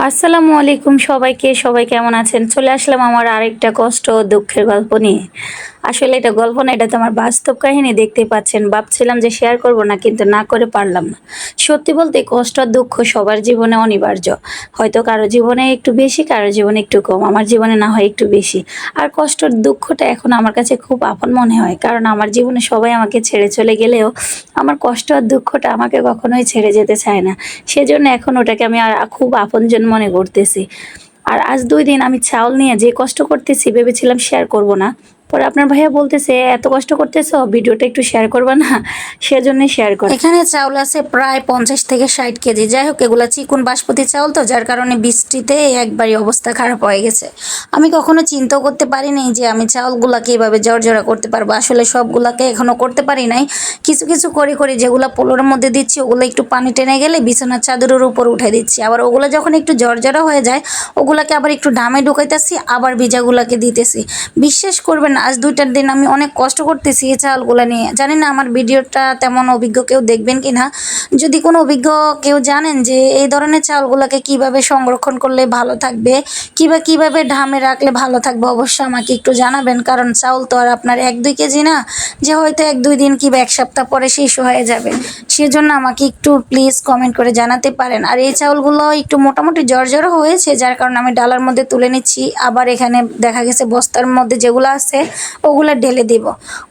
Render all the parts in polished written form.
আসসালামু আলাইকুম সবাইকে। সবাই কেমন আছেন? চলে আসলাম আমার আরেকটা কষ্ট ও দুঃখের গল্প নিয়ে। আসলে এটা গল্প না, এটা তো আমার বাস্তব কাহিনী, দেখতেই পাচ্ছেন। ভাবছিলাম যে শেয়ার করব না, কিন্তু না করে পারলাম না। সত্যি বলতে কষ্ট আর দুঃখ সবার জীবনে অনিবার্য। হয়তো কারো জীবনে একটু বেশি, কারো জীবনে একটু কম। আমার জীবনে না হয় একটু বেশি। আর কষ্ট আর দুঃখটা এখন আমার কাছে খুব আপন মনে হয়। কারণ আমার জীবনে সবাই আমাকে ছেড়ে চলে গেলেও আমার কষ্ট আর দুঃখটা আমাকে কখনোই ছেড়ে যেতে চায় না। সেজন্য এখন ওটাকে আমি খুব আপনজন মনে করতেছি। আর আজ ২ দিন আমি চাউল নিয়ে যে কষ্ট করতেছি ভেবেছিলাম শেয়ার করব না। পরে আপনার ভাইয়া বলতেছে, "এত কষ্ট করতেছো, ভিডিওটা একটু শেয়ার করবা না?" সেজন্যই শেয়ার করা। এখানে চাউল আছে প্রায় ৫০ থেকে ৬০ কেজি। যাই হোক, এগুলা চিকন বাসমতি চাউল তো, যার কারণে বৃষ্টিতে একবারই অবস্থা খারাপ হয়ে গেছে। আমি কখনো চিন্তাও করতে পারি নাই যে আমি চাউলগুলাকে এভাবে জর্জরা করতে পারবো। আসলে সবগুলাকে এখনো করতে পারি নাই। কিছু, কিছু করে যেগুলা পোলোর মধ্যে দিচ্ছি ওগুলো একটু পানি টেনে গেলে বিছানার চাদরের উপর উঠাই দিচ্ছি। আবার ওগুলা যখন একটু জর্জরা হয়ে যায় ওগুলাকে আবার একটু ডামে ঢুকাইতেছি, আবার ভিজাগুলাকে দিতেছি। বিশ্বাস করবেন না, আজ ২-৪ দিন আমি অনেক কষ্ট করতেছি এই চাউলগুলা নিয়ে। জানি না আমার ভিডিওটা তেমন অভিজ্ঞ কেউ দেখবেন কিনা। যদি কোনো অভিজ্ঞ কেউ জানেন যে এই ধরনের চাউলগুলাকে কিভাবে সংরক্ষণ করলে ভালো থাকবে, কিভাবে ঢামে রাখলে ভালো থাকবে, অবশ্যই আমাকে একটু জানাবেন। কারণ চাউল তো আর আপনার ১-২ কেজি না যে হয়তো ১-২ দিন কিংবা ১ সপ্তাহ পরে শেষ হয়ে যাবে। সেজন্য আমাকে একটু প্লিজ কমেন্ট করে জানাতে পারেন। আর এই চাউলগুলো একটু মোটামুটি জর্জরও হয়েছে, যার কারণে আমি ডালার মধ্যে তুলে নিচ্ছি। আবার এখানে দেখা গেছে বস্তার মধ্যে যেগুলো আছে ওগুলো ঢেলে দিব।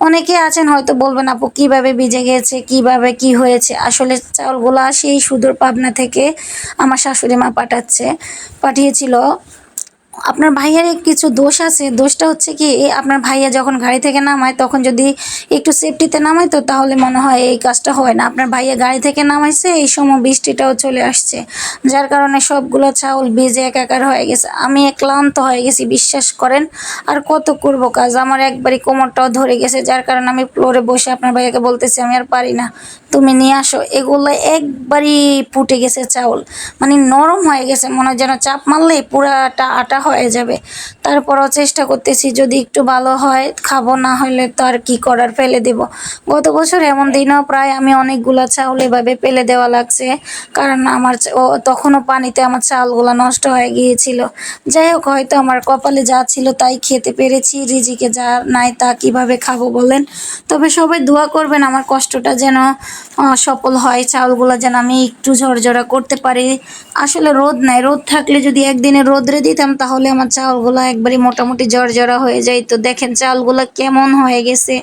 অনেকে আছেন হয়তো বলবেন, আপু কিভাবে ভিজে গেছে, কিভাবে কি হয়েছে? আসলে চাউলগুলো সেই সুদূর পাবনা থেকে আমার শাশুড়ি মা পাঠিয়েছিল। আপনার ভাইয়ার কিছু দোষ আছে। দোষটা হচ্ছে কি, আপনার ভাইয়া যখন গাড়ি থেকে নামায় তখন যদি একটু সেফটিতে নামাইতো তাহলে মনে হয় এই কাজটা হয় না। আপনার ভাইয়া গাড়ি থেকে নামাইছে এই সময় বৃষ্টিটাও চলে আসছে, যার কারণে সবগুলো চাউল ভিজে একাকার হয়ে গেছে। আমি ক্লান্ত হয়ে গেছি, বিশ্বাস করেন। আর কত করব কাজ, আমার একবারই কোমরটাও ধরে গেছে, যার কারণে আমি ফ্লোরে বসে আপনার ভাইয়াকে বলতেছি আমি আর পারি না, তুমি নিয়ে আসো। এগুলো একবারই ফুটে গেছে চাউল, মানে নরম হয়ে গেছে, মনে হয় যেন চাপ মারলে পুরাটা আটা হয়ে যাবে। তারপরও চেষ্টা করতেছি যদি একটু ভালো হয় খাবো, না হলে তো আর কি করার, ফেলে দেব। গত বছর এমন দিনও প্রায় আমি অনেকগুলা চাউল এভাবে ফেলে দেওয়া লাগছে, কারণ আমার তখনও পানিতে আমার চাউলগুলো নষ্ট হয়ে গিয়েছিল। যাই হোক, হয়তো আমার কপালে যা ছিল তাই খেতে পেরেছি, রিজিকে যা নাই তা কিভাবে খাবো বলেন। তবে সবাই দোয়া করবেন আমার কষ্টটা যেন সফল হয়, চাউলগুলো যেন আমি একটু ঝরঝরা করতে পারি। আসলে রোদ নাই, রোদ থাকলে যদি একদিনে রোদ্রে দিতাম তাহলে আমার চাউলগুলো একবারই মোটামুটি জর্জরা হয়ে যাইত। দেখেন চাউলগুলো কেমন হয়ে গেছে,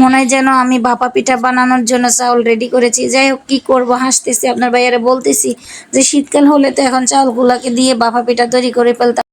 মনে হয় যেন আমি ভাপা পিঠা বানানোর জন্য চাউল রেডি করেছি। যাই হোক, কি করব, হাসতেছি। আপনার ভাইয়ারে বলতেছি যে শীতকাল হলে তো এখন চাউলগুলোকে দিয়ে ভাপা পিঠা তৈরি করে ফেলতাম।